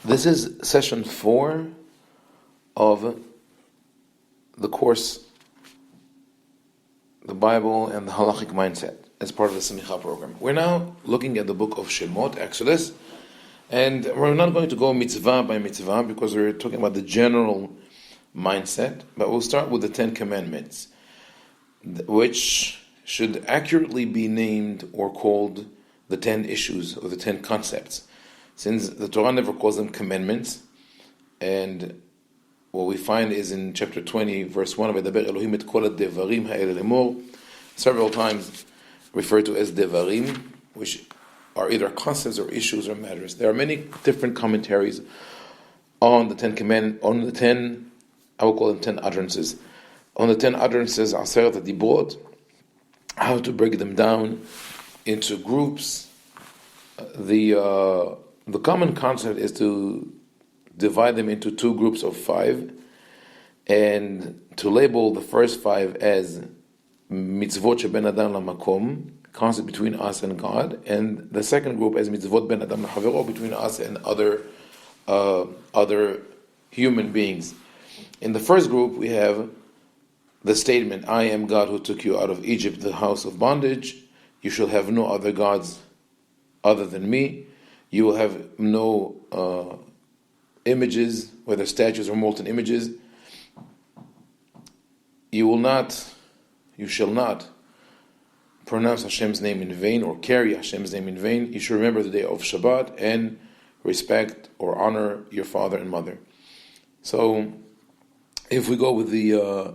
This is session 4 of the course, the Bible and the Halakhic mindset, as part of the Semicha program. We're now looking at the book of Shemot, Exodus, and we're not going to go mitzvah by mitzvah because we're talking about the general mindset, but we'll start with the 10 Commandments, which should accurately be named or called the 10 issues or the 10 concepts. Since the Torah never calls them commandments, and what we find is in chapter 20, verse 1, several times referred to as devarim, which are either concepts or issues or matters. There are many different commentaries on the 10 commandments, on the 10, I will call them 10 utterances. On the 10 utterances, Aseret HaDibrot, how to break them down into groups. The common concept is to divide them into 2 groups of 5 and to label the first 5 as mitzvot sheben adam lamakom, concept between us and God, and the second group as mitzvot ben adam lahavero, between us and other human beings. In the first group we have the statement, I am God who took you out of Egypt, the house of bondage. You shall have no other gods other than me. You will have no images, whether statues or molten images. You shall not pronounce Hashem's name in vain or carry Hashem's name in vain. You should remember the day of Shabbat and respect or honor your father and mother. So, if we go with the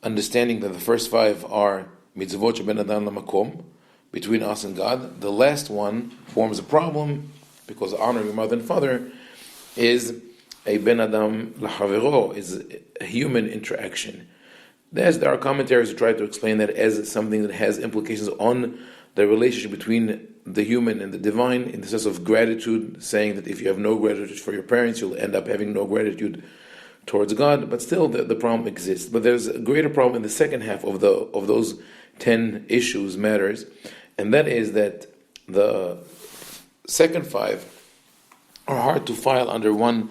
understanding that the first 5 are mitzvot sheben adam lamakom, between us and God, the last one forms a problem because honoring your mother and father is a ben adam lahavero, is a human interaction. There are commentaries who try to explain that as something that has implications on the relationship between the human and the divine, in the sense of gratitude, saying that if you have no gratitude for your parents, you'll end up having no gratitude towards God, but still the problem exists. But there's a greater problem in the second half of those 10 issues, matters, and that is that the second 5 are hard to file under one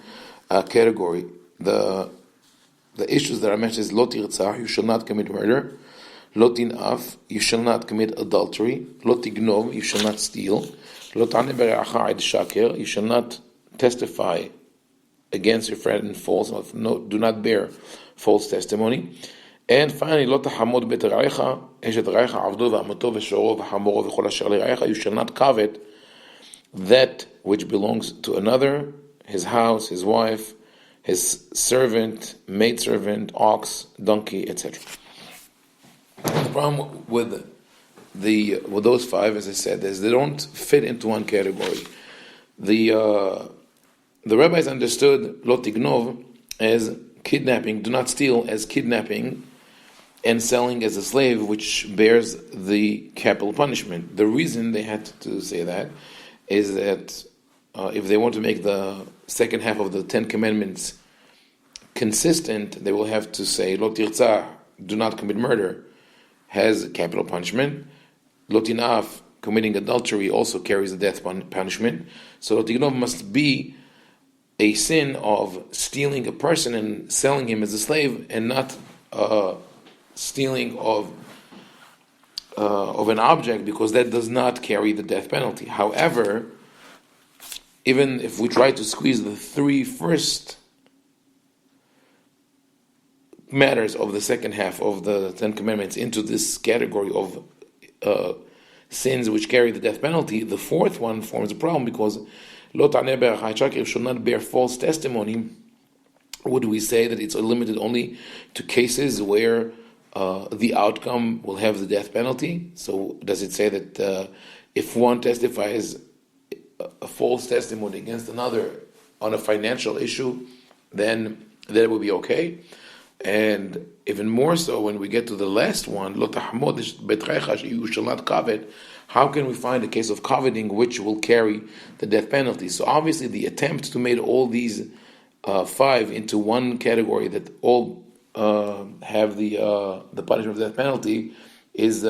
category. The issues that are mentioned is lo tirtzah, you shall not commit murder; lo tinaf, you shall not commit adultery; lo tignov, you shall not steal; lo ta'aneh bere'acha ed shaker, you shall not testify against your friend in false, do not bear false testimony. And finally, lo tahamod bet ra'icha, eshet ra'icha avdo v'amoto v'shoro v'hamoro v'chol asher le'ra'icha, you shall not covet that which belongs to another, his house, his wife, his servant, maidservant, ox, donkey, etc. The problem with those 5, as I said, is they don't fit into one category. The rabbis understood lo tignov as kidnapping, do not steal, as kidnapping and selling as a slave, which bears the capital punishment. The reason they had to say that is that if they want to make the second half of the 10 Commandments consistent, they will have to say lo tirtzah, do not commit murder, has capital punishment. Lo tinaf, committing adultery, also carries the death punishment. So lo tignov must be a sin of stealing a person and selling him as a slave, and not stealing of an object, because that does not carry the death penalty. However, even if we try to squeeze the 3 first matters of the second half of the 10 Commandments into this category of sins which carry the death penalty, the 4th one forms a problem, because lo ta'aneh bere'acha ed shaker, should not bear false testimony. Would we say that it's limited only to cases where the outcome will have the death penalty? So does it say that if one testifies a false testimony against another on a financial issue, then that will be okay? And even more so when we get to the last one, lo tahmod bet ra'icha, you shall not covet. How can we find a case of coveting which will carry the death penalty? So obviously the attempt to make all these 5 into one category that all have the punishment of death penalty is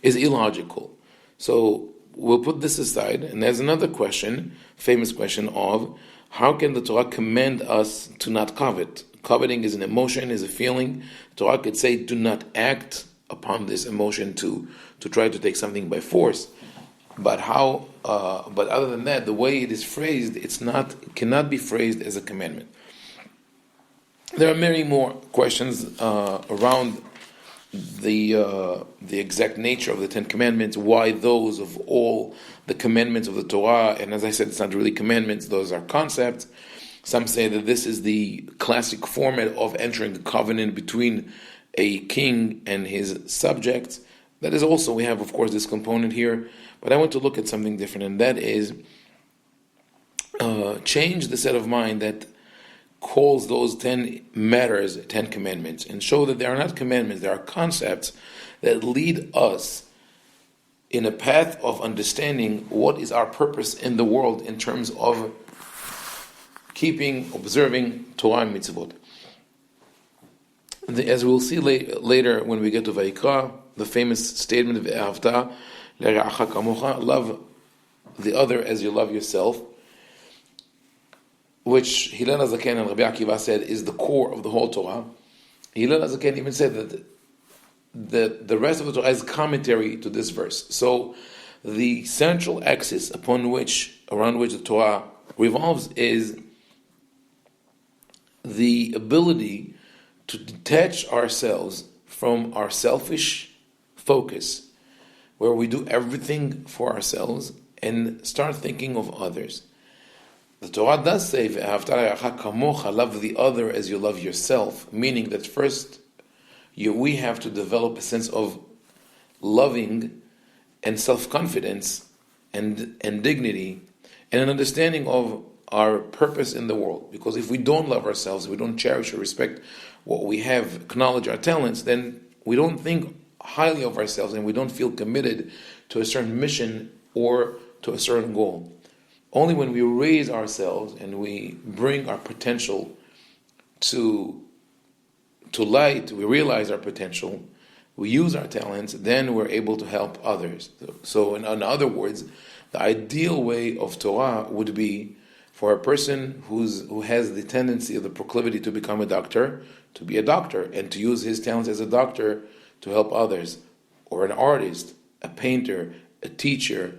illogical. So we'll put this aside, and there's another question, famous question of, how can the Torah command us to not covet? Coveting is an emotion, is a feeling. The Torah could say, do not act upon this emotion to try to take something by force. But how? But other than that, the way it is phrased, it cannot be phrased as a commandment. There are many more questions around the exact nature of the Ten Commandments. Why those of all the commandments of the Torah? And as I said, it's not really commandments; those are concepts. Some say that this is the classic format of entering the covenant between a king and his subjects. That is also, we have, of course, this component here. But I want to look at something different, and that is change the set of mind that calls those 10 matters 10 commandments, and show that they are not commandments, they are concepts that lead us in a path of understanding what is our purpose in the world in terms of observing Torah and mitzvot. As we'll see later when we get to Vayikra, the famous statement of Ve'ahavta le'ra'acha kamocha, love the other as you love yourself, which Hillel HaZaken and Rabbi Akiva said is the core of the whole Torah. Hillel HaZaken even said that the rest of the Torah is commentary to this verse. So the central axis around which the Torah revolves is the ability to detach ourselves from our selfish focus, where we do everything for ourselves, and start thinking of others. The Torah does say, love the other as you love yourself, meaning that first we have to develop a sense of loving and self-confidence and dignity and an understanding of our purpose in the world. Because if we don't love ourselves, we don't cherish or respect what we have, acknowledge our talents, then we don't think highly of ourselves and we don't feel committed to a certain mission or to a certain goal. Only when we raise ourselves and we bring our potential to light, we realize our potential, we use our talents, then we're able to help others. So in other words, the ideal way of Torah would be for a person who has the tendency or the proclivity to become a doctor, to be a doctor, and to use his talents as a doctor to help others, or an artist, a painter, a teacher,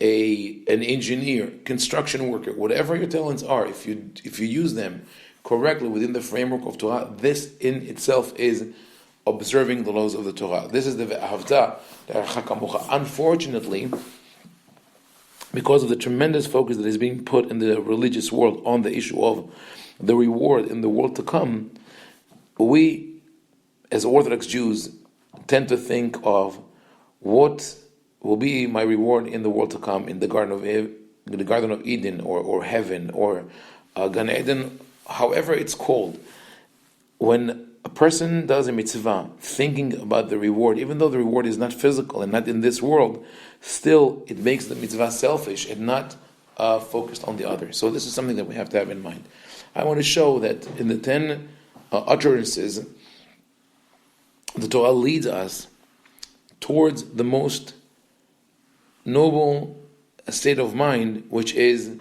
an engineer, construction worker, whatever your talents are, if you use them correctly within the framework of Torah, this in itself is observing the laws of the Torah. This is the Ve'ahavta le'arecha kamocha. Unfortunately, because of the tremendous focus that is being put in the religious world on the issue of the reward in the world to come, we, as Orthodox Jews, tend to think of what will be my reward in the world to come, in the Garden of Eden, or heaven, or Gan Eden, however it's called. When a person does a mitzvah thinking about the reward, even though the reward is not physical and not in this world, still it makes the mitzvah selfish and not focused on the other. So this is something that we have to have in mind. I want to show that in the 10 utterances, the Torah leads us towards the most noble state of mind, which is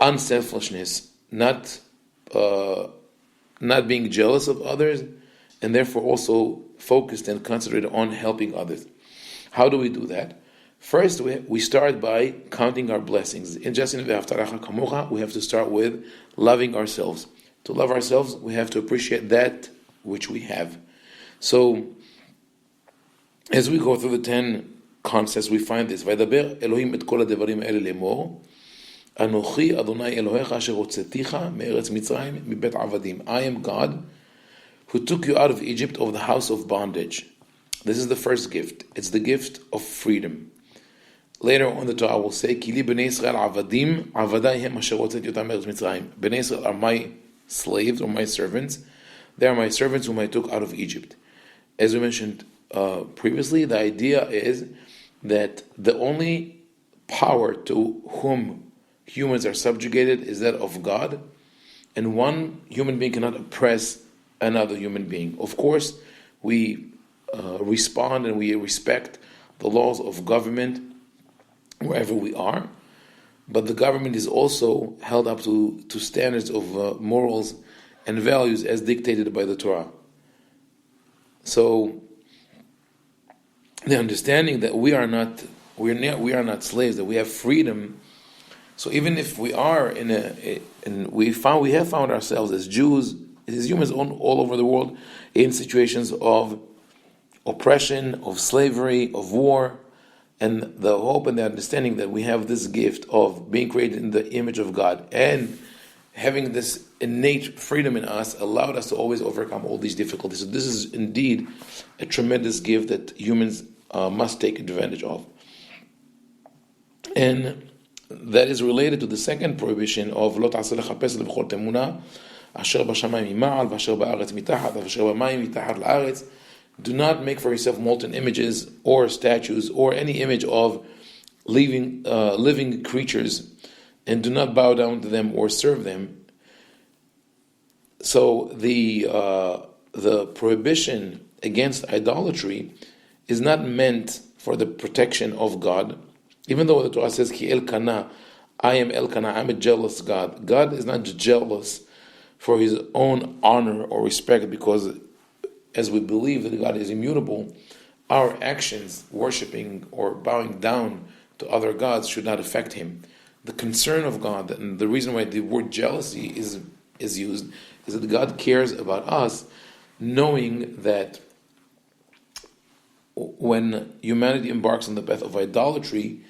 unselfishness, not being jealous of others, and therefore also focused and concentrated on helping others. How do we do that? First, we start by counting our blessings. In Ve'ahavta le'arecha kamocha, we have to start with loving ourselves. To love ourselves, we have to appreciate that which we have. So, as we go through the 10 concepts, we find this. Vaydaber Elohim et kol hadevarim ha'ele lemor, Anochi Adonai Elohecha asher hotzeticha me'eretz Mitzrayim mibet avadim. I am God who took you out of Egypt, of the house of bondage. This is the first gift. It's the gift of freedom. Later on the Torah will say, Ki li b'nei Yisrael avadim, avadaihem asher hotzeti otam me'eretz Mitzrayim. Bnei Yisrael are my slaves or my servants. They are my servants whom I took out of Egypt. As we mentioned previously, the idea is that the only power to whom humans are subjugated is that of God, and one human being cannot oppress another human being. Of course, we respond and we respect the laws of government wherever we are, but the government is also held up to standards of morals and values as dictated by the Torah. So the understanding that we are not slaves, that we have freedom. So even if we are we have found ourselves as Jews, as humans all over the world, in situations of oppression, of slavery, of war, and the hope and the understanding that we have this gift of being created in the image of God and having this innate freedom in us allowed us to always overcome all these difficulties. So this is indeed a tremendous gift that humans must take advantage of. And that is related to the second prohibition of "Lo ta'aseh lechapes lebechol temuna, asher b'shamayim mima'al, v'asher ba'aretz mitachat, v'asher b'mayim mitachat la'aretz." Do not make for yourself molten images or statues or any image of living creatures, and do not bow down to them or serve them. So the prohibition against idolatry is not meant for the protection of God, even though the Torah says, Ki El Kana, I am El Kana, I'm a jealous God. God is not jealous for his own honor or respect, because as we believe that God is immutable, our actions, worshipping or bowing down to other gods, should not affect him. The concern of God, and the reason why the word jealousy is used, is that God cares about us, knowing that when humanity embarks on the path of idolatry,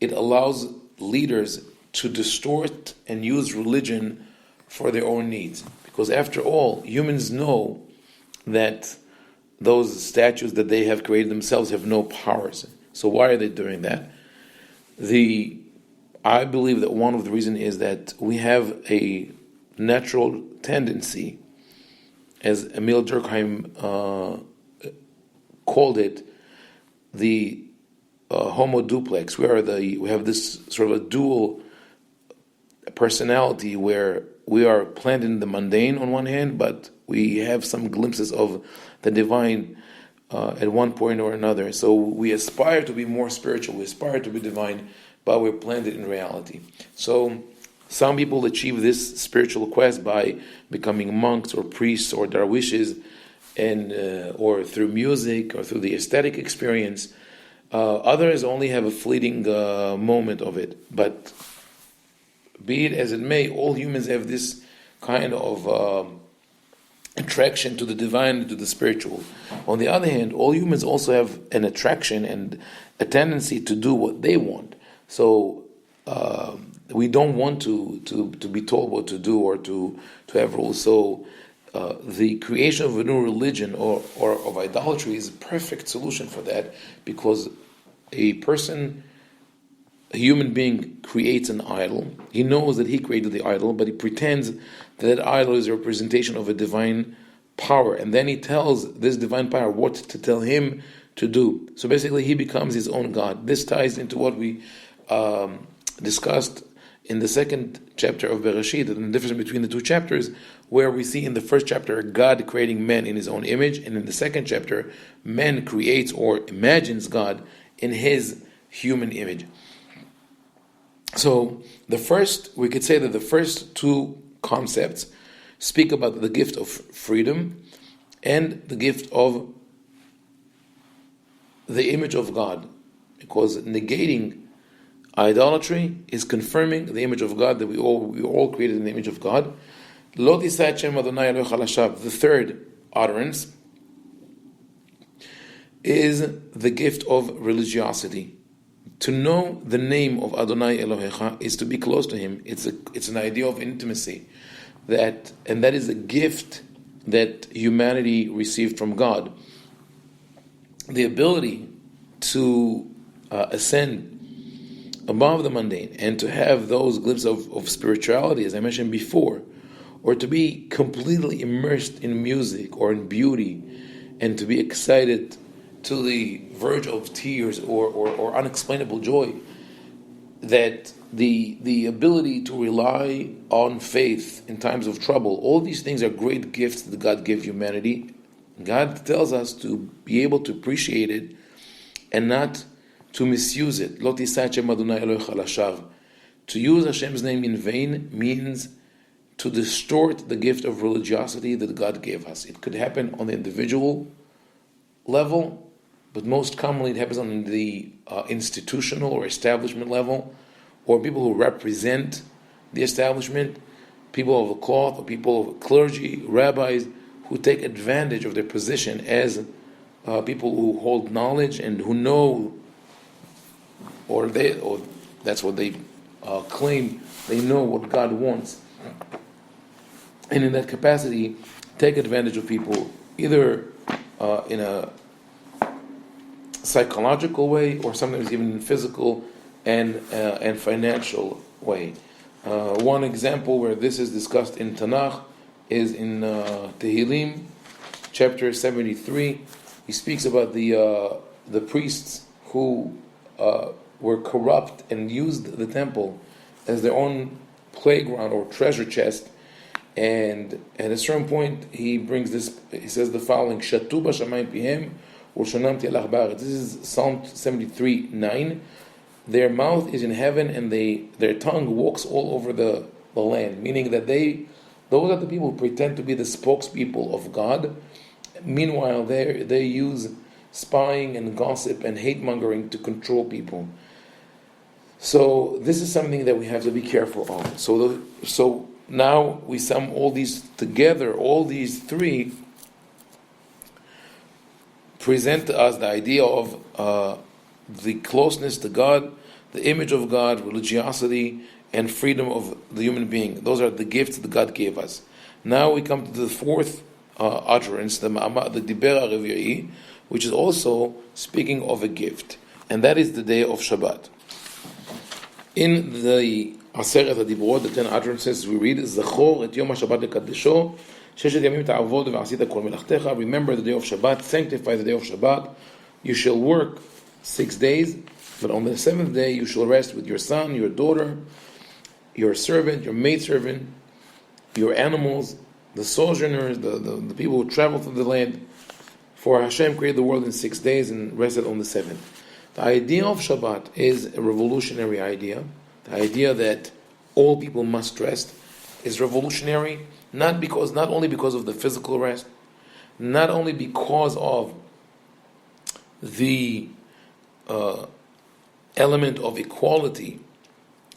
it allows leaders to distort and use religion for their own needs. Because after all, humans know that those statues that they have created themselves have no powers. So why are they doing that? I believe that one of the reasons is that we have a natural tendency, as Emil Durkheim called it, the homo duplex. We have this sort of a dual personality where we are planted in the mundane on one hand, but we have some glimpses of the divine at one point or another. So we aspire to be more spiritual, we aspire to be divine, but we're planted in reality. So some people achieve this spiritual quest by becoming monks or priests or darwishes, and or through music or through the aesthetic experience. Others only have a fleeting moment of it. But be it as it may, all humans have this kind of attraction to the divine, to the spiritual. On the other hand, all humans also have an attraction and a tendency to do what they want. So we don't want to be told what to do or to have rules. So the creation of a new religion or of idolatry is a perfect solution for that, because a human being creates an idol. He knows that he created the idol, but he pretends that idol is a representation of a divine power, and then he tells this divine power what to tell him to do. So basically he becomes his own God. This ties into what we discussed in the second chapter of Bereshit, and the difference between the two chapters, where we see in the first chapter God creating man in his own image, and in the second chapter man creates or imagines God in his human image. So we could say that the first two concepts speak about the gift of freedom and the gift of the image of God, because negating idolatry is confirming the image of God, that we all created in the image of God. Lo tisah et shem Adonai Elohecha lashab. The third utterance is the gift of religiosity. To know the name of Adonai Elohecha is to be close to Him. It's an idea of intimacy, and that is a gift that humanity received from God. The ability to ascend above the mundane and to have those glimpses of spirituality, as I mentioned before, or to be completely immersed in music or in beauty, and to be excited to the verge of tears or unexplainable joy, that the ability to rely on faith in times of trouble, all these things are great gifts that God gave humanity. God tells us to be able to appreciate it and not to misuse it. Lo tisah et Shem Adonai Elohecha lashav. To use Hashem's name in vain means to distort the gift of religiosity that God gave us. It could happen on the individual level, but most commonly it happens on the institutional or establishment level, or people who represent the establishment, people of the cloth, or people of clergy, rabbis, who take advantage of their position as people who hold knowledge and who know, or that's what they claim, they know what God wants. And in that capacity, take advantage of people, either in a psychological way, or sometimes even in physical and financial way. One example where this is discussed in Tanakh is in Tehillim, chapter 73. He speaks about the priests who were corrupt and used the temple as their own playground or treasure chest. And at a certain point, he brings this. He says the following: "Shatu b'shamayim pihem u'shonam ti'alach ba'aretz." This is Psalm 73:9. Their mouth is in heaven, and their tongue walks all over the land. Meaning that those are the people who pretend to be the spokespeople of God. Meanwhile, they use spying and gossip and hate mongering to control people. So this is something that we have to be careful of. So now we sum all these together. All these three present to us the idea of the closeness to God, the image of God, religiosity, and freedom of the human being. Those are the gifts that God gave us. Now we come to the fourth utterance, the Diber HaRevi'i, which is also speaking of a gift, and that is the day of Shabbat. In the Aseret HaDibrot, the 10 utterances, we read, Zachor et Yom HaShabbat lekadesho, sheshet yamim ta'avod ve'asita kol melachtecha. Remember the day of Shabbat, sanctify the day of Shabbat. You shall work 6 days, but on the 7th day you shall rest with your son, your daughter, your servant, your maidservant, your animals, the sojourners, the people who travel through the land. For Hashem created the world in 6 days and rested on the 7th. The idea of Shabbat is a revolutionary idea. The idea that all people must rest is revolutionary, not only because of the physical rest, not only because of the element of equality.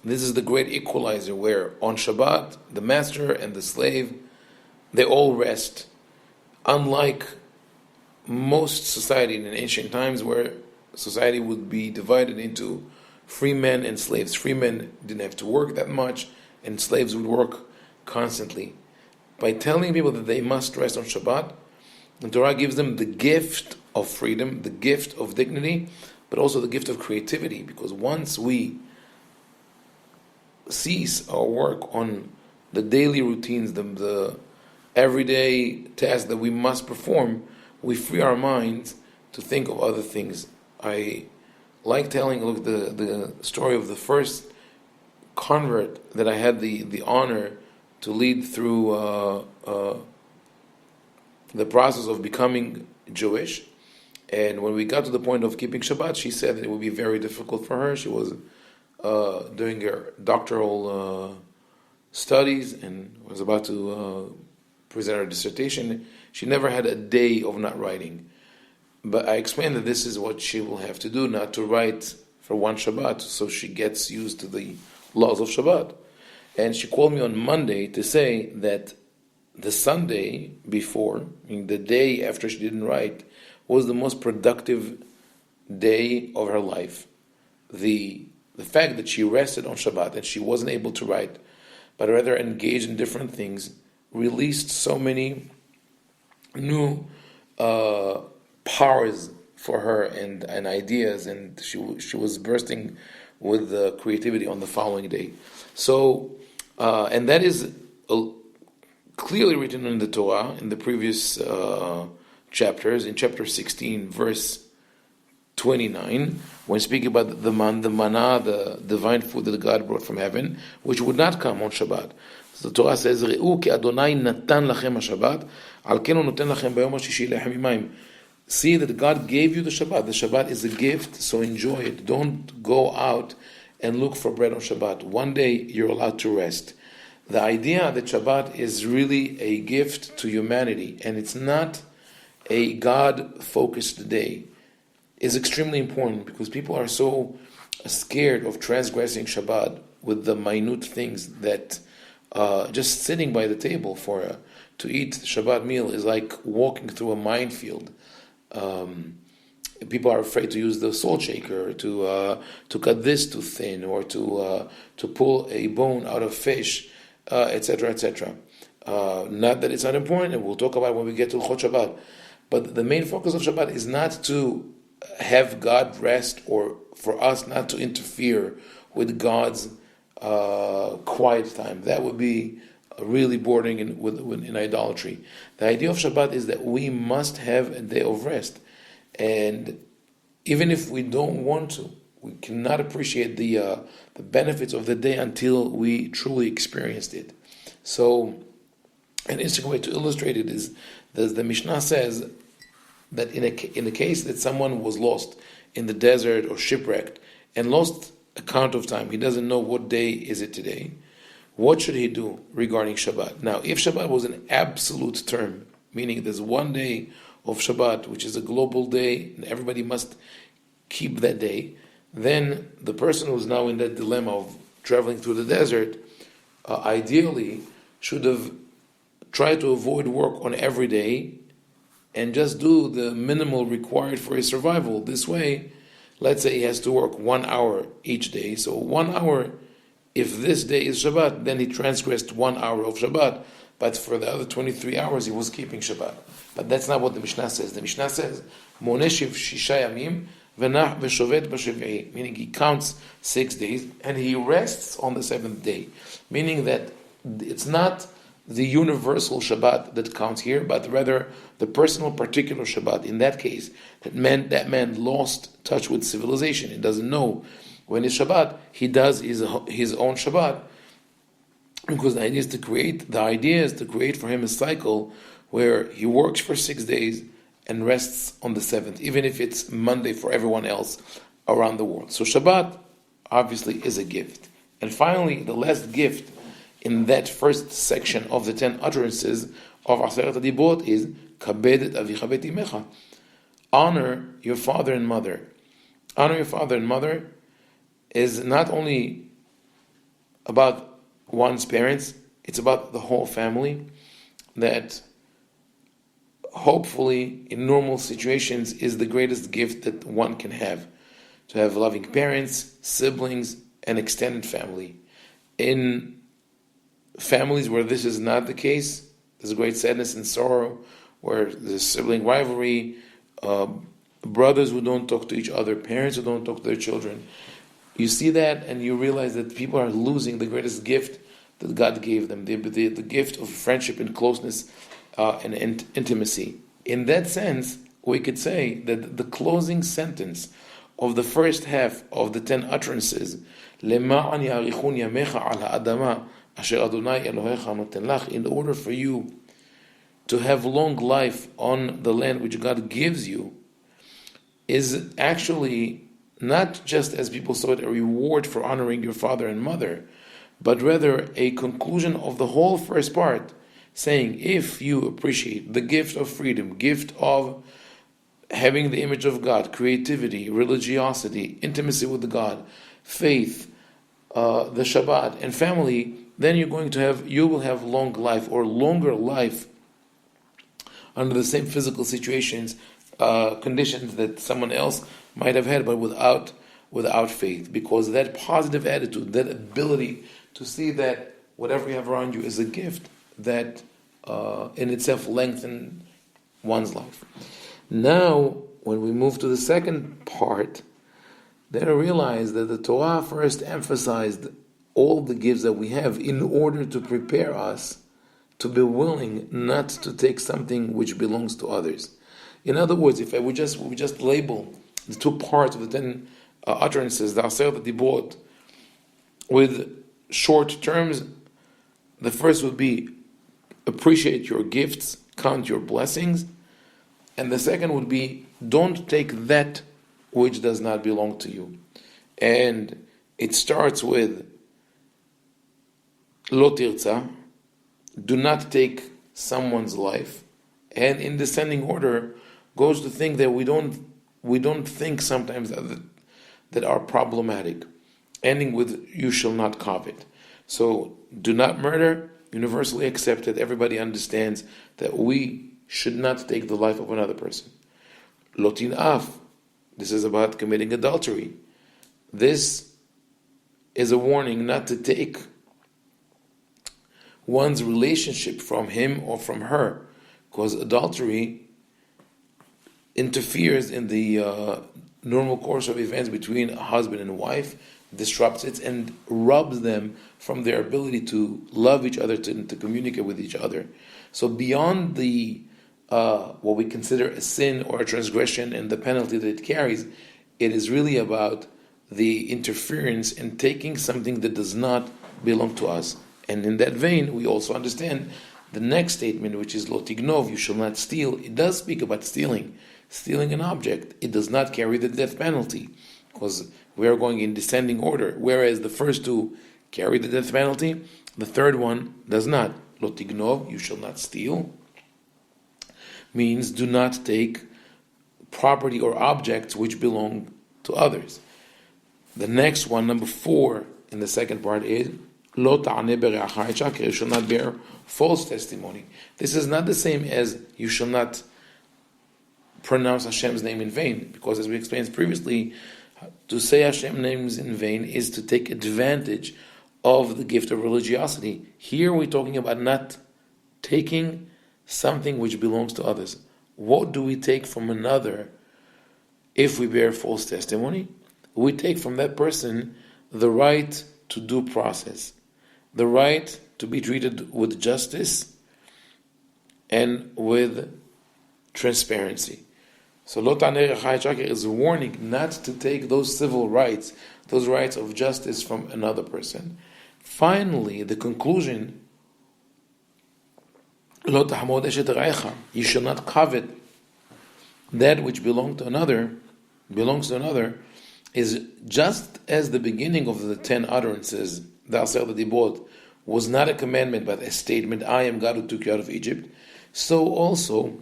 This is the great equalizer, where on Shabbat, the master and the slave, they all rest. Unlike most society in ancient times, where society would be divided into free men and slaves. Free men didn't have to work that much, and slaves would work constantly. By telling people that they must rest on Shabbat, the Torah gives them the gift of freedom, the gift of dignity, but also the gift of creativity, because once we cease our work on the daily routines, the everyday tasks that we must perform, we free our minds to think of other things. I like telling the story of the first convert that I had the honor to lead through the process of becoming Jewish. And when we got to the point of keeping Shabbat, she said that it would be very difficult for her. She was doing her doctoral studies and was about to present her dissertation. She never had a day of not writing. But I explained that this is what she will have to do, not to write for one Shabbat, so she gets used to the laws of Shabbat. And she called me on Monday to say that the Sunday before, the day after she didn't write, was the most productive day of her life. The fact that she rested on Shabbat and she wasn't able to write, but rather engaged in different things, released so many new powers for her and ideas, and she was bursting with creativity on the following day. So, and that is clearly written in the Torah in the previous chapters. In chapter 16, verse 29, when speaking about the manna, the divine food that God brought from heaven, which would not come on Shabbat. So the Torah says, "Re'u ki Adonai natan lachem haShabbat, al ken hu noten lachem bayom hashishi lechem imayim." See that God gave you the Shabbat. The Shabbat is a gift, so enjoy it. Don't go out and look for bread on Shabbat. One day you're allowed to rest. The idea that Shabbat is really a gift to humanity, and it's not a God-focused day, is extremely important, because people are so scared of transgressing Shabbat with the minute things that just sitting by the table to eat Shabbat meal is like walking through a minefield. People are afraid to use the salt shaker to cut this too thin, or to pull a bone out of fish, etc., etc. Not that it's not important, and we'll talk about it when we get to Chot Shabbat. But the main focus of Shabbat is not to have God rest, or for us not to interfere with God's quiet time. That would be really bordering in idolatry. The idea of Shabbat is that we must have a day of rest. And even if we don't want to, we cannot appreciate the benefits of the day until we truly experienced it. So, an interesting way to illustrate it is the Mishnah says that in a case that someone was lost in the desert or shipwrecked and lost a count of time, he doesn't know what day is it today, what should he do regarding Shabbat? Now, if Shabbat was an absolute term, meaning there's one day of Shabbat, which is a global day, and everybody must keep that day, then the person who's now in that dilemma of traveling through the desert, ideally should have tried to avoid work on every day and just do the minimal required for his survival. This way, let's say he has to work 1 hour each day, so 1 hour, if this day is Shabbat, then he transgressed 1 hour of Shabbat, but for the other 23 hours he was keeping Shabbat. But that's not what the Mishnah says. The Mishnah says, Moneshiv Shisha Yamim V'nach V'shovet B'Shev'i, meaning he counts 6 days and he rests on the 7th day, meaning that it's not the universal Shabbat that counts here, but rather the personal particular Shabbat. In that case, that man lost touch with civilization. He doesn't know when it's Shabbat. He does his own Shabbat, because the idea is to create for him a cycle where he works for 6 days and rests on the 7th, even if it's Monday for everyone else around the world. So Shabbat obviously is a gift. And finally, the last gift in that first section of the 10 utterances of Aseret HaDibrot is Kabed et avicha v'et imecha. Honor your father and mother. Honor your father and mother is not only about one's parents, it's about the whole family, that hopefully in normal situations is the greatest gift that one can have. To have loving parents, siblings, and extended family. In families where this is not the case, there's great sadness and sorrow, where there's sibling rivalry, brothers who don't talk to each other, parents who don't talk to their children. You see that and you realize that people are losing the greatest gift that God gave them, the gift of friendship and closeness and intimacy. In that sense, we could say that the closing sentence of the first half of the 10 utterances, למען יאריכון ימיך על האדמה אשר אדוני אלוהיך נותן לך, in order for you to have long life on the land which God gives you, is actually not just, as people saw it, a reward for honoring your father and mother, but rather a conclusion of the whole first part, saying, if you appreciate the gift of freedom, gift of having the image of God, creativity, religiosity, intimacy with God, faith, the Shabbat, and family, then you will have long life, or longer life, under the same physical conditions that someone else might have had, but without faith. Because that positive attitude, that ability to see that whatever you have around you is a gift that in itself lengthens one's life. Now, when we move to the second part, then I realize that the Torah first emphasized all the gifts that we have in order to prepare us to be willing not to take something which belongs to others. In other words, if we just label the two parts of the 10 utterances, the Aseret HaDibrot, with short terms, the first would be appreciate your gifts, count your blessings, And the second would be, don't take that which does not belong to you. And it starts with lo tirza, do not take someone's life. And in descending order goes to things that we don't think sometimes that are problematic. Ending with you shall not covet. So do not murder, universally accepted. Everybody understands that we should not take the life of another person. Lo tin'af, this is about committing adultery. This is a warning not to take one's relationship from him or from her, because adultery interferes in the normal course of events between a husband and wife, disrupts it, and robs them from their ability to love each other, to communicate with each other. So beyond the what we consider a sin or a transgression and the penalty that it carries, it is really about the interference in taking something that does not belong to us. And in that vein, we also understand the next statement, which is lo tignov, you shall not steal. It does speak about stealing an object. It does not carry the death penalty, because we are going in descending order. Whereas the first two carry the death penalty, the third one does not. Lo tignov, you shall not steal, means do not take property or objects which belong to others. The next one, number 4, in the second part is lo ta'aneh bere'acha et shaker, you shall not bear false testimony. This is not the same as you shall not pronounce Hashem's name in vain, because as we explained previously, to say Hashem's names in vain is to take advantage of the gift of religiosity. Here we're talking about not taking something which belongs to others. What do we take from another if we bear false testimony? We take from that person the right to due process, the right to be treated with justice and with transparency. So Lo Ta'aneh Bere'acha et Shaker is a warning not to take those civil rights, those rights of justice from another person. Finally, the conclusion, Lo Tahmod Eshet Re'echa, you shall not covet that which belongs to another, is just as the beginning of the 10 utterances, the Aseret Dibot, was not a commandment but a statement, I am God who took you out of Egypt, so also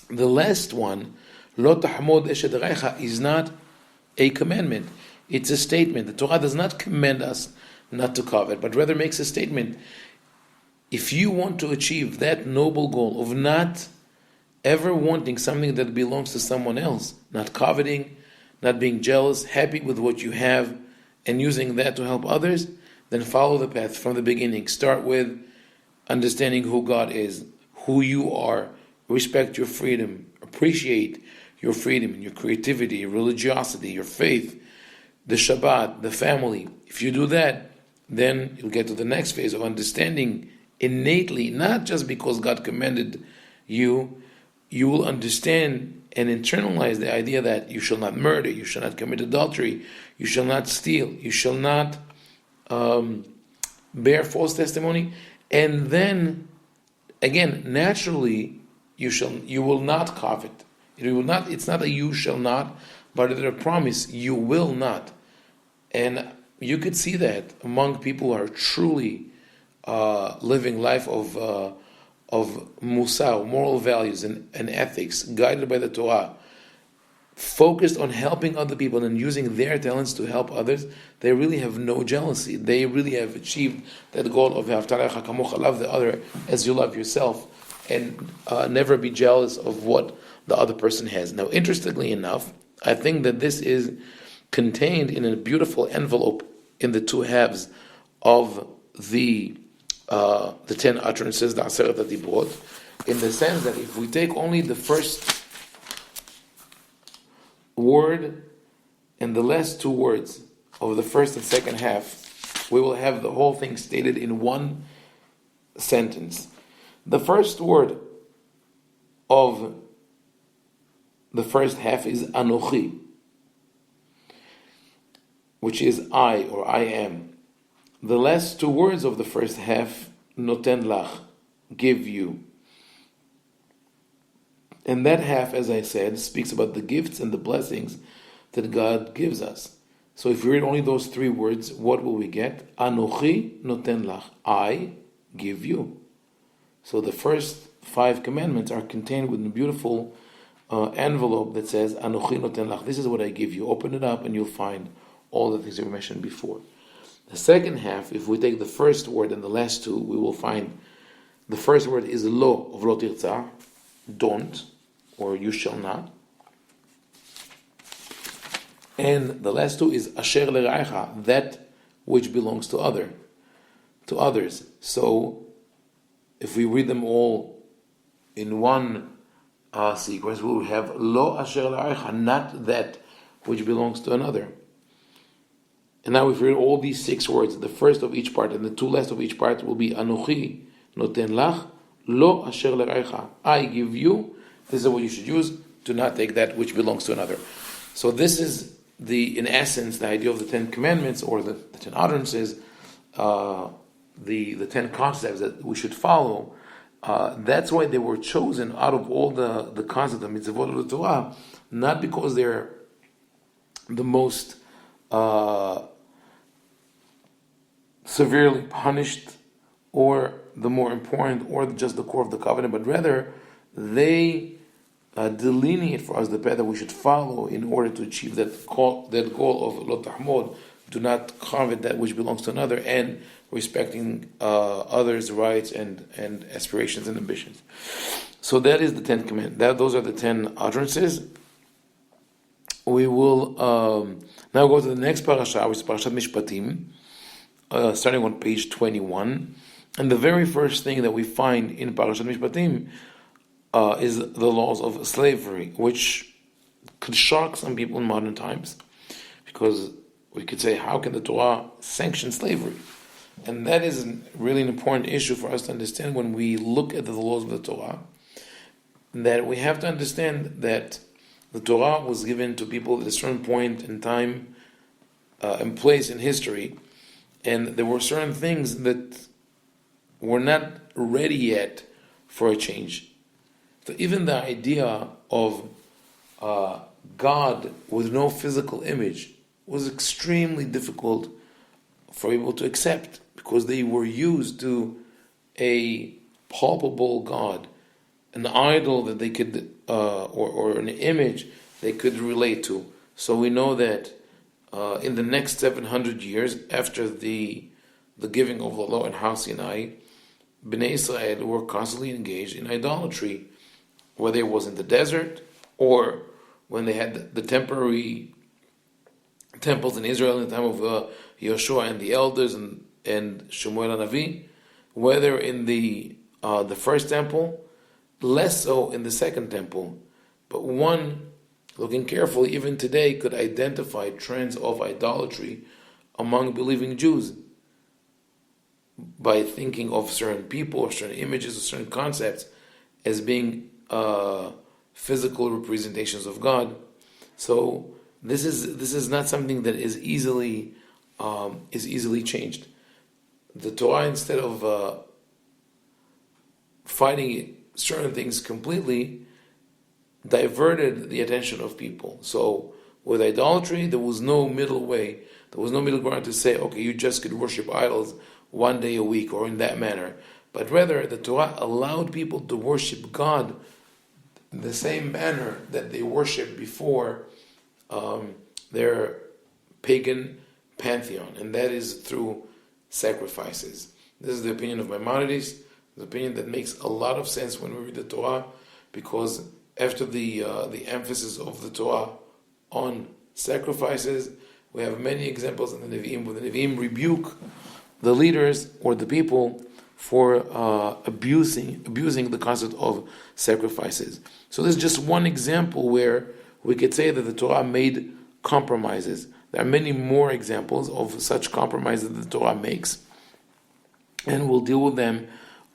the last one, Lo Tahmod Eshet Re'echa, is not a commandment, it's a statement. The Torah does not command us not to covet, but rather makes a statement. If you want to achieve that noble goal of not ever wanting something that belongs to someone else, not coveting, not being jealous, happy with what you have, and using that to help others, then follow the path from the beginning. Start with understanding who God is, who you are, respect your freedom, appreciate your freedom and your creativity, your religiosity, your faith, the Shabbat, the family. If you do that, then you'll get to the next phase of understanding innately, not just because God commanded you, you will understand and internalize the idea that you shall not murder, you shall not commit adultery, you shall not steal, you shall not bear false testimony, and then again, naturally, you will not covet. It's not a you shall not, but it's a promise, you will not. And you could see that among people who are truly living life of Musar, moral values and ethics, guided by the Torah, focused on helping other people and using their talents to help others, they really have no jealousy. They really have achieved that goal of V'ahavta kamocha, love the other as you love yourself, and never be jealous of what the other person has. Now, interestingly enough, I think that this is contained in a beautiful envelope in the two halves of the 10 utterances, the Aseret Dibot, in the sense that if we take only the first word and the last two words of the first and second half, we will have the whole thing stated in one sentence. The first word of the first half is Anochi, which is I or I am. The last two words of the first half, Noten Lach, give you. And that half, as I said, speaks about the gifts and the blessings that God gives us. So if we read only those three words, what will we get? Anochi noten lach. I give you. So the first 5 commandments are contained within a beautiful envelope that says Anochi noten lach. This is what I give you. Open it up and you'll find all the things that we mentioned before. The second half, if we take the first word and the last two, we will find the first word is lo of lo tirtzah, don't, or you shall not. And the last two is asher le'ra'echa, that which belongs to others. So if we read them all in one sequence, we will have lo asher le'ra'echa, not that which belongs to another. And now if we read all these 6 words, the first of each part and the 2 last of each part will be Anochi noten lach, lo asher le'ra'echa. I give you. This is what you should use. Do not take that which belongs to another. So this is in essence, the idea of the 10 commandments or the 10 utterances, the 10 concepts that we should follow. That's why they were chosen out of all the concepts of mitzvot of the Torah, not because they're the most severely punished or the more important or just the core of the covenant, but rather they delineate for us the path that we should follow in order to achieve that goal of lo tahmod, do not covet that which belongs to another, and respecting others' rights and aspirations and ambitions. So that is the 10 commandments. Those are the 10 utterances. We will now go to the next parasha, which is Parashat Mishpatim, starting on page 21. And the very first thing that we find in Parashat Mishpatim is the laws of slavery, which could shock some people in modern times, because we could say, how can the Torah sanction slavery? And that is really an important issue for us to understand when we look at the laws of the Torah, that we have to understand that the Torah was given to people at a certain point in time and place in history, and there were certain things that were not ready yet for a change. So even the idea of God with no physical image was extremely difficult for people to accept, because they were used to a palpable God, an idol that they could, or an image they could relate to. So we know that in the next 700 years after the giving of the law in Har Sinai, Bnei Israel were constantly engaged in idolatry, whether it was in the desert or when they had the temporary temples in Israel in the time of Yoshua and the elders and Shemuel Hanavi, whether in the first temple, less so in the second temple. But one, looking carefully, even today could identify trends of idolatry among believing Jews by thinking of certain people or certain images or certain concepts as being physical representations of God. So this is not something that is easily changed. The Torah, instead of fighting certain things completely, diverted the attention of people. So with idolatry, there was no middle way. There was no middle ground to say, okay, you just could worship idols one day a week or in that manner. But rather, the Torah allowed people to worship God in the same manner that they worshipped before their pagan pantheon, and that is through sacrifices. This is the opinion of Maimonides, the opinion that makes a lot of sense when we read the Torah, because after the emphasis of the Torah on sacrifices, we have many examples in the Nevi'im where the Nevi'im rebuke the leaders or the people for abusing the concept of sacrifices. So this is just one example where we could say that the Torah made compromises. There are many more examples of such compromises that the Torah makes, and we'll deal with them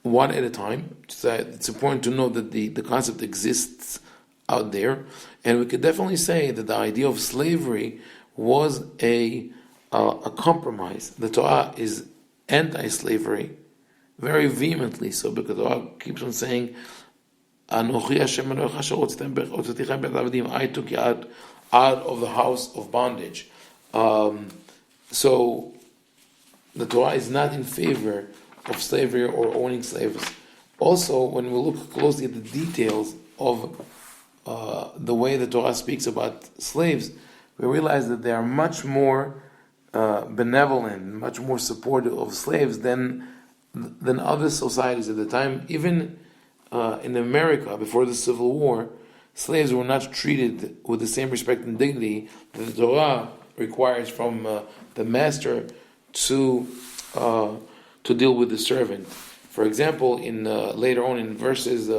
one at a time. It's important to know that the concept exists out there, and we could definitely say that the idea of slavery was a compromise. The Torah is anti-slavery very vehemently, so because the Torah keeps on saying Anochi Hashem Elohecha asher hotzitichem be'et avadim. I took you out of the house of bondage. So the Torah is not in favor of slavery or owning slaves. Also, when we look closely at the details of the way the Torah speaks about slaves, we realize that they are much more benevolent, much more supportive of slaves than other societies at the time. Even in America, before the Civil War, slaves were not treated with the same respect and dignity that the Torah requires from the master to deal with the servant. For example, in later on in verses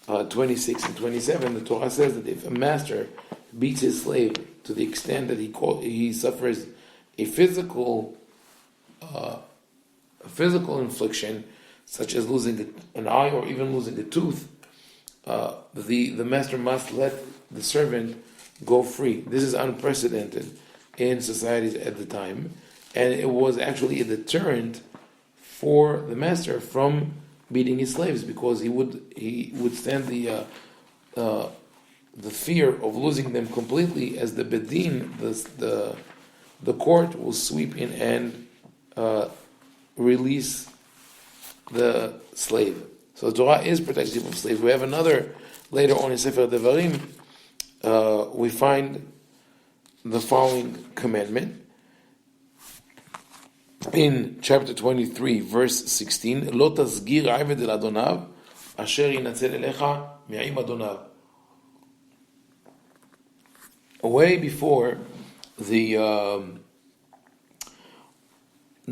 26 and 27, the Torah says that if a master beats his slave to the extent that he suffers a physical infliction, such as losing an eye or even losing a tooth, the master must let the servant go free. This is unprecedented in societies at the time, and it was actually a deterrent for the master from beating his slaves, because he would stand the fear of losing them completely, as the bedin, the court, will sweep in and release the slave. So the Torah is protective of slaves. We have another later on in Sefer Devarim. We find the following commandment in chapter 23, verse 16: Lo tasgir aved el adonav asher yinatzel elecha mi'im adonav. Way before the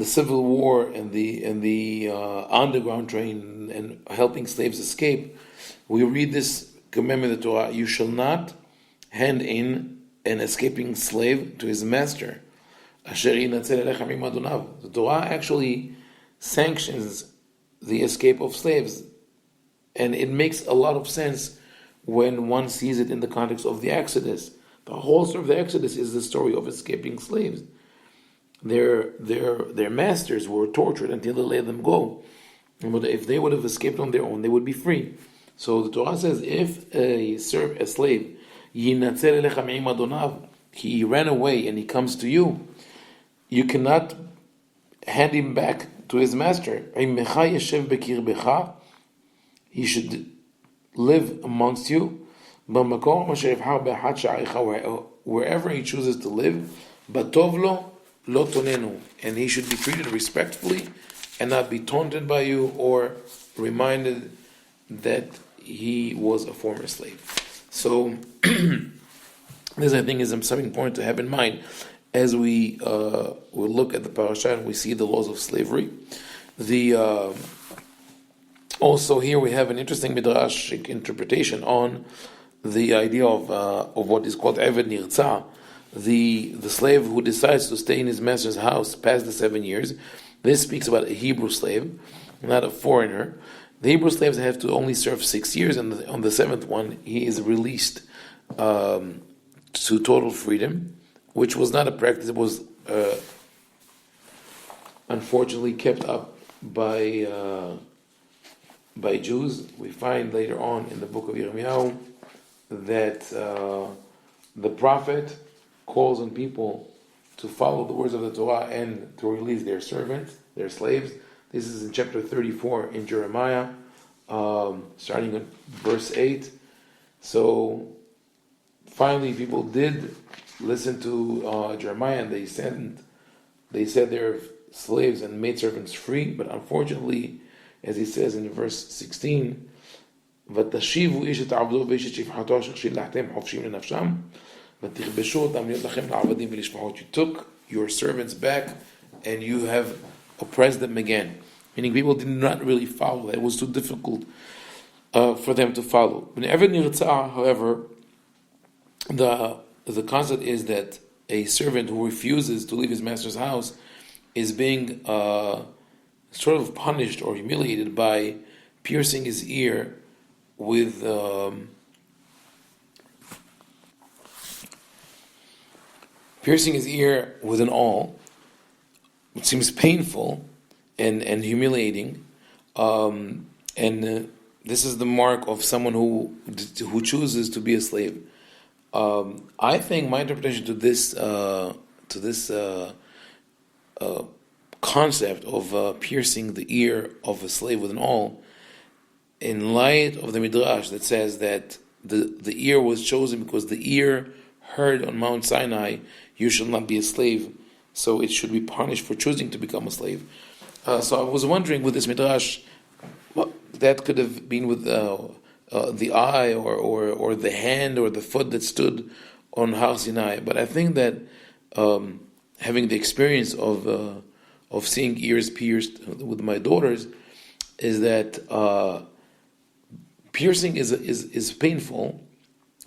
Civil War and the underground train and helping slaves escape, we read this commandment of the Torah: you shall not hand in an escaping slave to his master. The Torah actually sanctions the escape of slaves, and it makes a lot of sense when one sees it in the context of the Exodus. The whole story of the Exodus is the story of escaping slaves. Their masters were tortured until they let them go. But if they would have escaped on their own, they would be free. So the Torah says, if a slave, he ran away and he comes to you, you cannot hand him back to his master. He should live amongst you, wherever he chooses to live, and he should be treated respectfully and not be taunted by you or reminded that he was a former slave. So this, I think, is something important to have in mind as we look at the parasha and we see the laws of slavery. Also here we have an interesting midrashic interpretation on the idea of what is called Eved Nirtzah, the slave who decides to stay in his master's house past the 7 years. This speaks about a Hebrew slave, not a foreigner. The Hebrew slaves have to only serve 6 years, and on the seventh one he is released to total freedom, which was not a practice. It was unfortunately kept up by Jews. We find later on in the book of Yirmiyahu that the prophet calls on people to follow the words of the Torah and to release their servants, their slaves. This is in chapter 34 in Jeremiah, starting at verse 8. So finally people did listen to Jeremiah, and they set their slaves and maidservants free. But unfortunately, as he says in verse 16, "V'tashivu ish et avdo v'ish et shifchato asher shilachtem chofshim lenafsham, v'tichbeshu otam liot lachem la'avadim v'lishpachot." You took your servants back, and you have oppressed them again. Meaning, people did not really follow that. It was too difficult for them to follow. In Eved Nirtzah, however, the concept is that a servant who refuses to leave his master's house is being sort of punished or humiliated by piercing his ear with an awl, which seems painful and humiliating, and this is the mark of someone who chooses to be a slave. I think my interpretation to this concept of piercing the ear of a slave with an awl, in light of the Midrash that says that the ear was chosen because the ear heard on Mount Sinai, you shall not be a slave, so it should be punished for choosing to become a slave. So I was wondering with this Midrash, that could have been with the eye or the hand or the foot that stood on Har Sinai. But I think that having the experience of seeing ears pierced with my daughters is that piercing is painful,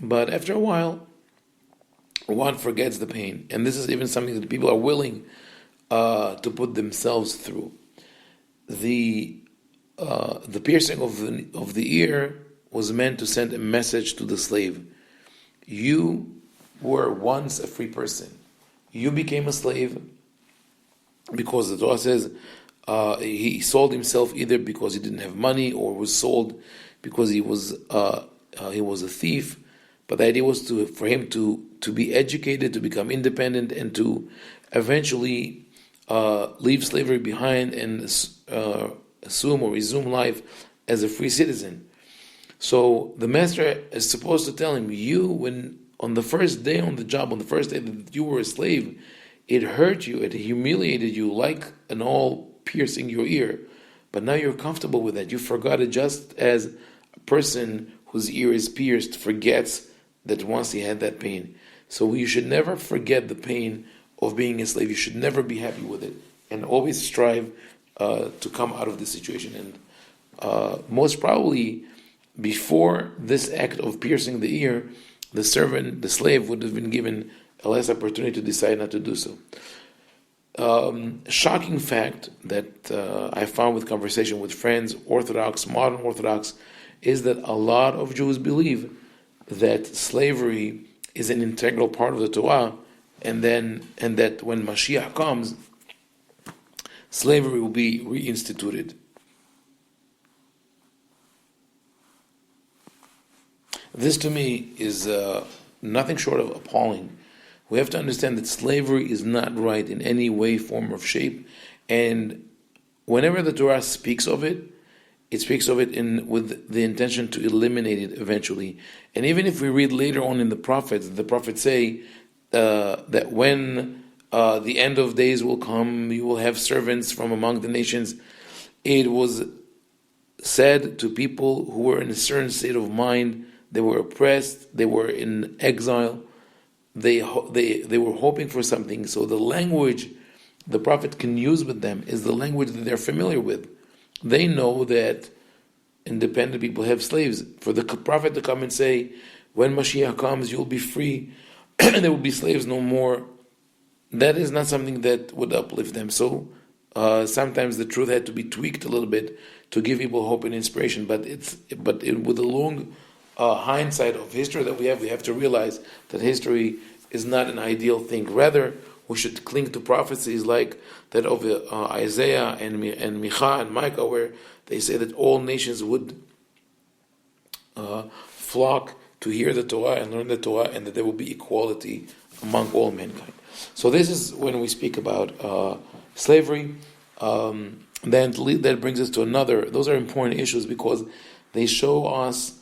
but after a while one forgets the pain, and this is even something that people are willing to put themselves through. The piercing of the ear was meant to send a message to the slave. You were once a free person. You became a slave because the Torah says he sold himself either because he didn't have money or was sold because he was a thief. But the idea was for him to be educated, to become independent, and to eventually leave slavery behind and assume or resume life as a free citizen. So the master is supposed to tell him, when on the first day on the job, on the first day that you were a slave, it hurt you, it humiliated you like an awl piercing your ear. But now you're comfortable with that. You forgot it, just as a person whose ear is pierced forgets that once he had that pain. So you should never forget the pain of being a slave. You should never be happy with it, and always strive to come out of the situation. And most probably, before this act of piercing the ear, the slave would have been given a less opportunity to decide not to do so. Shocking fact that I found with conversation with friends, Orthodox, modern Orthodox, is that a lot of Jews believe that slavery is an integral part of the Torah, and that when Mashiach comes, slavery will be reinstituted. This to me is nothing short of appalling. We have to understand that slavery is not right in any way, form, or shape, and whenever the Torah speaks of it, it speaks of it with the intention to eliminate it eventually. And even if we read later on in the prophets say that when the end of days will come, you will have servants from among the nations. It was said to people who were in a certain state of mind. They were oppressed. They were in exile. They were hoping for something. So the language the prophet can use with them is the language that they're familiar with. They know that independent people have slaves. For the prophet to come and say, when Mashiach comes, you'll be free, and there will be slaves no more, that is not something that would uplift them. So sometimes the truth had to be tweaked a little bit to give people hope and inspiration. But with the long hindsight of history that we have to realize that history is not an ideal thing. Rather, we should cling to prophecies like that of Isaiah and Micha and Micah, where they say that all nations would flock to hear the Torah and learn the Torah, and that there will be equality among all mankind. So this is when we speak about slavery. Then that brings us to another. Those are important issues because they show us,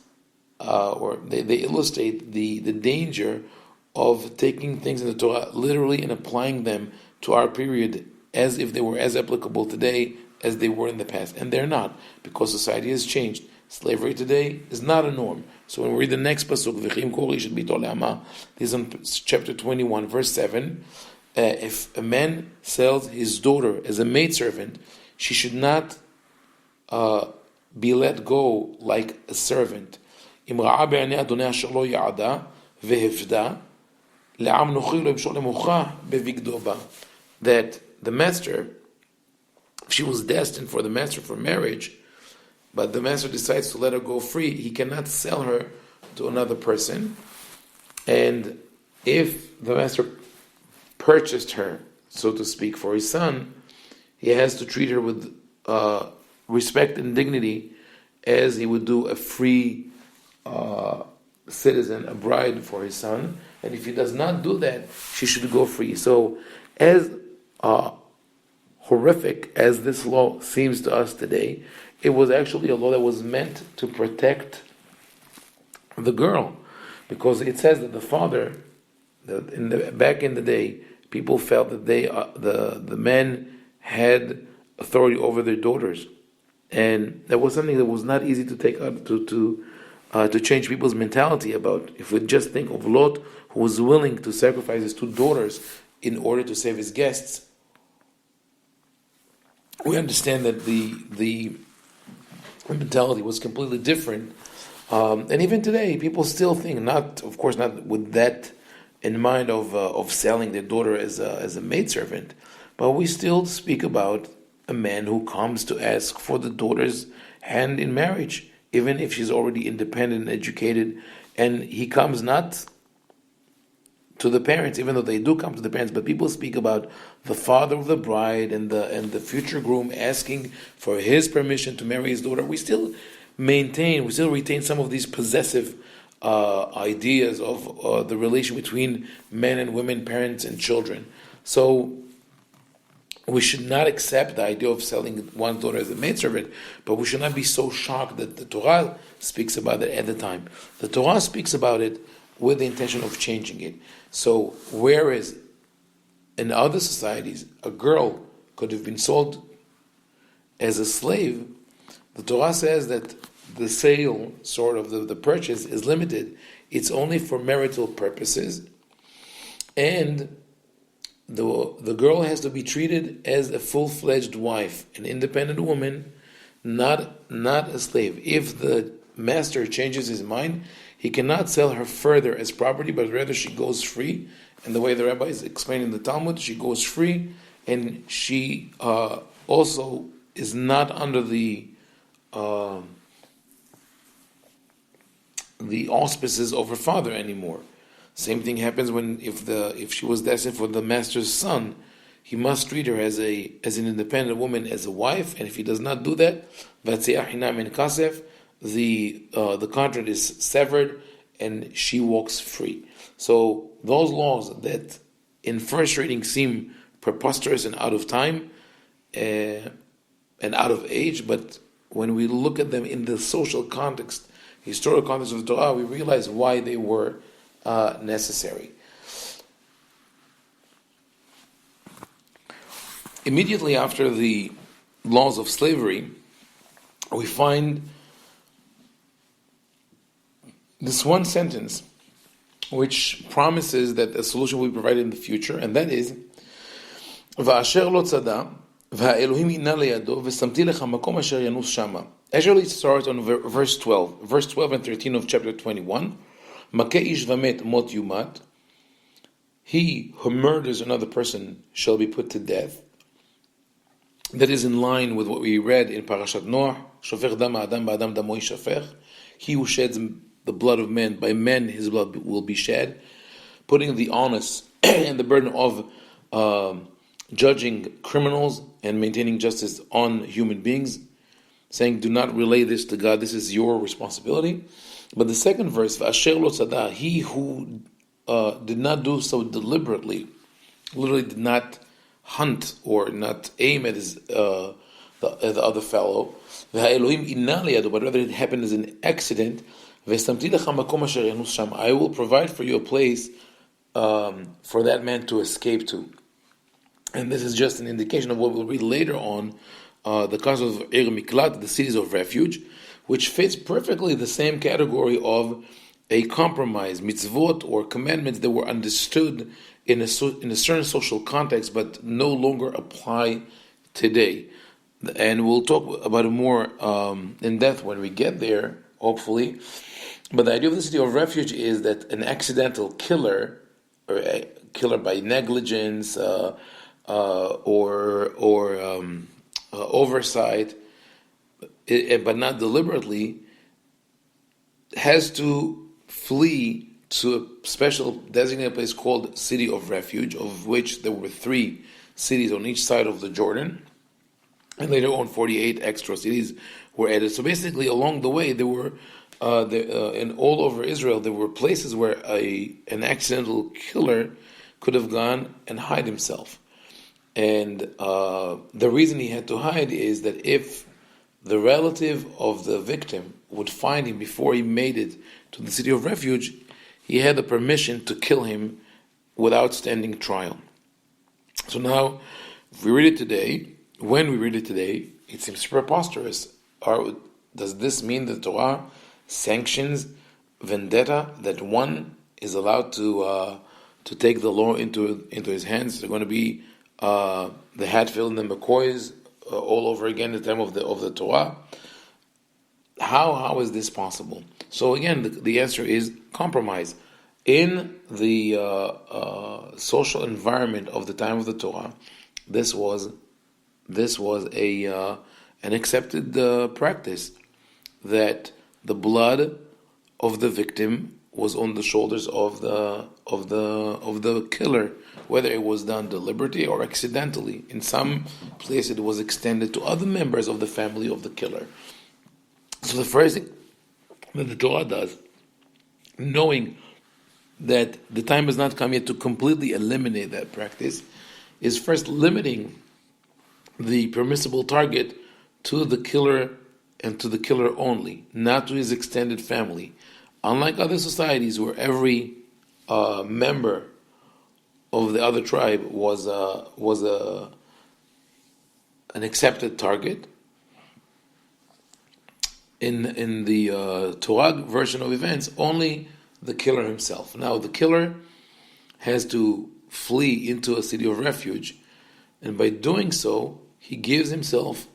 or they illustrate the danger of taking things in the Torah literally and applying them to our period as if they were as applicable today as they were in the past. And they're not, because society has changed. Slavery today is not a norm. So when we read the next pasuk, this is in chapter 21, verse 7, if a man sells his daughter as a maidservant, she should not be let go like a servant. That the master, if she was destined for the master for marriage, but the master decides to let her go free, he cannot sell her to another person. And if the master purchased her, so to speak, for his son, he has to treat her with respect and dignity, as he would do a free citizen, a bride for his son. And if he does not do that, she should go free. So, as horrific as this law seems to us today, it was actually a law that was meant to protect the girl, because it says that the father, back in the day, people felt that the men had authority over their daughters, and that was something that was not easy to take up to change people's mentality about. If we just think of Lot, who was willing to sacrifice his two daughters in order to save his guests, we understand that the mentality was completely different. And even today, people still think, not with that in mind of selling their daughter as a maidservant, but we still speak about a man who comes to ask for the daughter's hand in marriage, even if she's already independent and educated, and he comes not to the parents, even though they do come to the parents, but people speak about the father of the bride and the future groom asking for his permission to marry his daughter. We still retain some of these possessive ideas of the relation between men and women, parents and children. So we should not accept the idea of selling one's daughter as a maidservant, but we should not be so shocked that the Torah speaks about it at the time. The Torah speaks about it with the intention of changing it. So whereas in other societies a girl could have been sold as a slave, the Torah says that the sale, sort of the purchase, is limited. It's only for marital purposes, and the girl has to be treated as a full-fledged wife, an independent woman, not a slave. If the master changes his mind, he cannot sell her further as property, but rather she goes free. And the way the rabbi is explaining the Talmud, she goes free, and she also is not under the auspices of her father anymore. Same thing happens if she was destined for the master's son, he must treat her as an independent woman, as a wife, and if he does not do that, the contract is severed and she walks free. So those laws that in first reading seem preposterous and out of time and out of age, but when we look at them in the social context, historical context of the Torah, we realize why they were necessary. Immediately after the laws of slavery, we find this one sentence which promises that a solution will be provided in the future, and that is, "Va'asher lo tzada, va'elohim inna leyado, v'samti lecha makom asher yanus shama." Actually, it starts on verse 12 and 13 of chapter 21. Makeh ish vamet mot yumat. He who murders another person shall be put to death. That is in line with what we read in Parashat Noach. Shofech dam ha'adam ba'adam damo yishafech. He who sheds the blood of men, by men his blood will be shed. Putting the onus and the burden of judging criminals and maintaining justice on human beings, saying, do not relay this to God, this is your responsibility. But the second verse, V'asher lo tzada, he who did not do so deliberately, literally did not hunt or not aim at the other fellow, V'ha'elohim inna liyado, but rather it happened as an accident, V'samti lecha makom asher yanus sham, I will provide for you a place for that man to escape to. And this is just an indication of what we'll read later on, the concept of Ir Miklat, the cities of refuge, which fits perfectly the same category of a compromise, mitzvot or commandments that were understood in a certain social context but no longer apply today. And we'll talk about it more in depth when we get there, hopefully. But the idea of the city of refuge is that an accidental killer, or a killer by negligence or oversight, but not deliberately, has to flee to a special designated place called City of Refuge, of which there were 3 cities on each side of the Jordan. and later on 48 extra cities were added. So basically, along the way, there were in all over Israel, there were places where an accidental killer could have gone and hide himself. And the reason he had to hide is that if the relative of the victim would find him before he made it to the city of refuge, he had the permission to kill him without standing trial. So now, if we read it today, when we read it today, it seems preposterous. Does this mean that the Torah sanctions vendetta, that one is allowed to take the law into his hands? They're going to be the Hatfield and the McCoys all over again at the time of the Torah. How is this possible? So again, the answer is compromise. In the social environment of the time of the Torah, this was an accepted practice, that the blood of the victim was on the shoulders of the killer, whether it was done deliberately or accidentally. In some place, it was extended to other members of the family of the killer. So the first thing that the Torah does, knowing that the time has not come yet to completely eliminate that practice, is first limiting the permissible target to the killer and to the killer only, not to his extended family. Unlike other societies where every member of the other tribe was an accepted target, in the Torah version of events, only the killer himself. Now the killer has to flee into a city of refuge, and by doing so, he gives himself,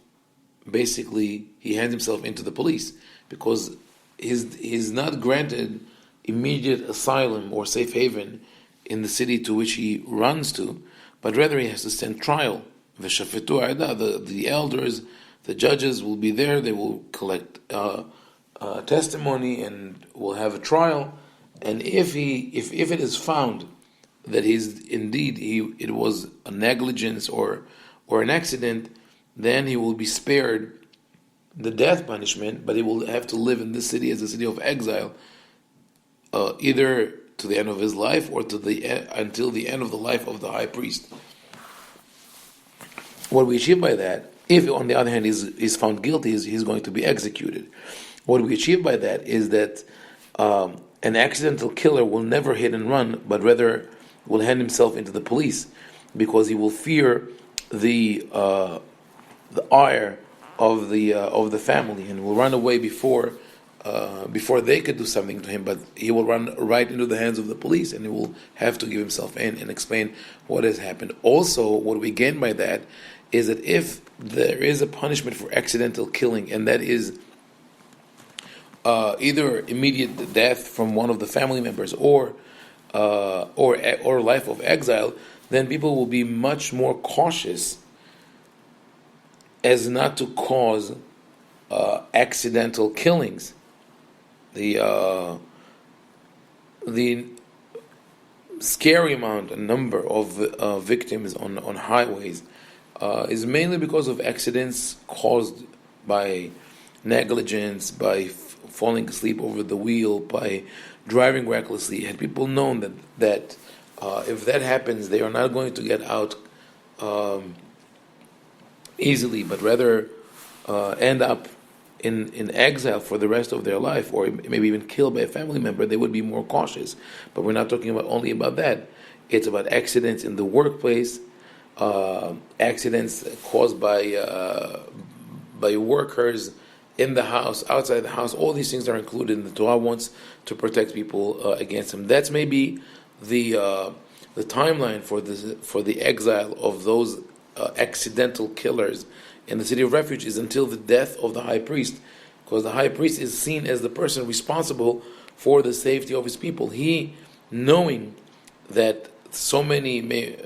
basically, he hands himself into the police, because he's not granted immediate asylum or safe haven in the city to which he runs to, but rather he has to stand trial. The elders, the judges will be there, they will collect testimony and will have a trial, and if it is found that it was a negligence or an accident, then he will be spared the death punishment, but he will have to live in this city as a city of exile, either to the end of his life or until the end of the life of the high priest. What we achieve by that, if on the other hand he's found guilty, he's going to be executed. What we achieve by that is that an accidental killer will never hit and run, but rather will hand himself into the police, because he will fear the ire of the family, and will run away before they could do something to him. But he will run right into the hands of the police, and he will have to give himself in and explain what has happened. Also, what we gain by that is that if there is a punishment for accidental killing, and that is either immediate death from one of the family members or life of exile, then people will be much more cautious as not to cause accidental killings. The scary amount, a number of victims on highways is mainly because of accidents caused by negligence, by falling asleep over the wheel, by driving recklessly. Had people known that if that happens, they are not going to get out easily, but rather end up in exile for the rest of their life, or maybe even killed by a family member, they would be more cautious. But we're not talking only about that. It's about accidents in the workplace, accidents caused by workers in the house, outside the house. All these things are included, and the Torah wants to protect people against them. That's maybe the timeline for the exile of those accidental killers in the city of refuge is until the death of the high priest, because the high priest is seen as the person responsible for the safety of his people. He, knowing that so many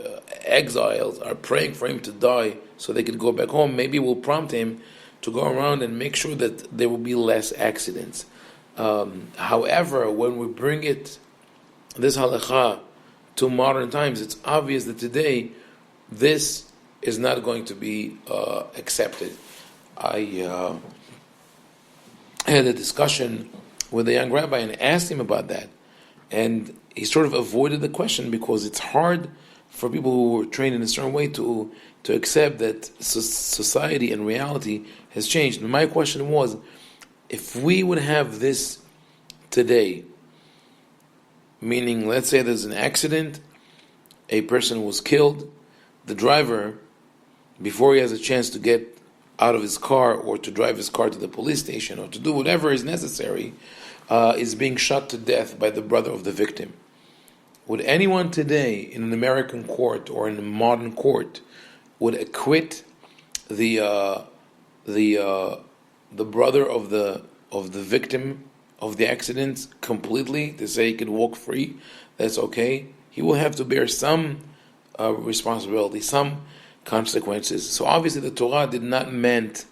exiles are praying for him to die so they could go back home, maybe will prompt him to go around and make sure that there will be less accidents. However, when we bring this halakha to modern times, it's obvious that today this is not going to be accepted. I had a discussion with a young rabbi and asked him about that, and he sort of avoided the question because it's hard for people who were trained in a certain way to accept that society and reality has changed. And my question was, if we would have this today, meaning let's say there's an accident, a person was killed, the driver, before he has a chance to get out of his car or to drive his car to the police station or to do whatever is necessary, is being shot to death by the brother of the victim. Would anyone today in an American court or in a modern court would acquit the brother of the victim of the accident completely, to say he could walk free? That's okay. He will have to bear some responsibility, some consequences. So obviously the Torah did not meant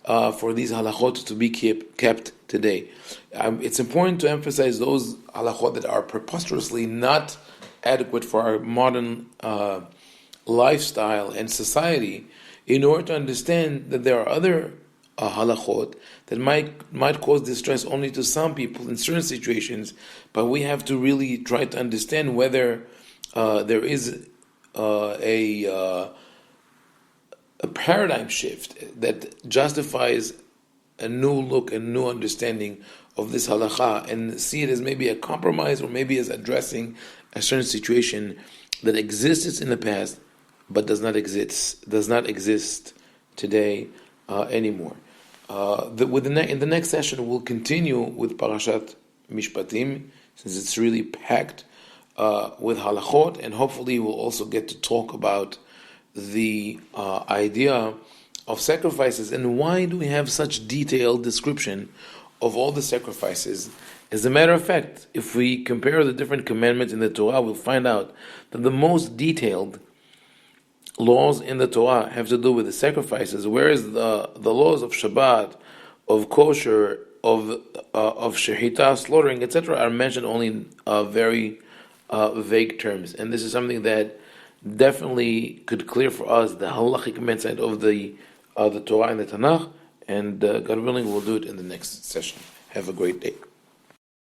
for these halachot to be kept today. It's important to emphasize those halachot that are preposterously not adequate for our modern lifestyle and society, in order to understand that there are other halachot that might cause distress only to some people in certain situations, but we have to really try to understand whether there is a paradigm shift that justifies a new look, a new understanding of this halacha, and see it as maybe a compromise or maybe as addressing a certain situation that existed in the past but does not exist today anymore. In the next session, we'll continue with Parashat Mishpatim, since it's really packed with halachot, and hopefully we'll also get to talk about the idea of sacrifices and why do we have such detailed description of all the sacrifices. As a matter of fact, if we compare the different commandments in the Torah, we'll find out that the most detailed laws in the Torah have to do with the sacrifices, whereas the laws of Shabbat, of kosher, of shechita, slaughtering, etc., are mentioned only in very vague terms. And this is something that definitely could clear for us the Halakhic mindset of the Torah and the Tanakh, and God willing, we'll do it in the next session. Have a great day.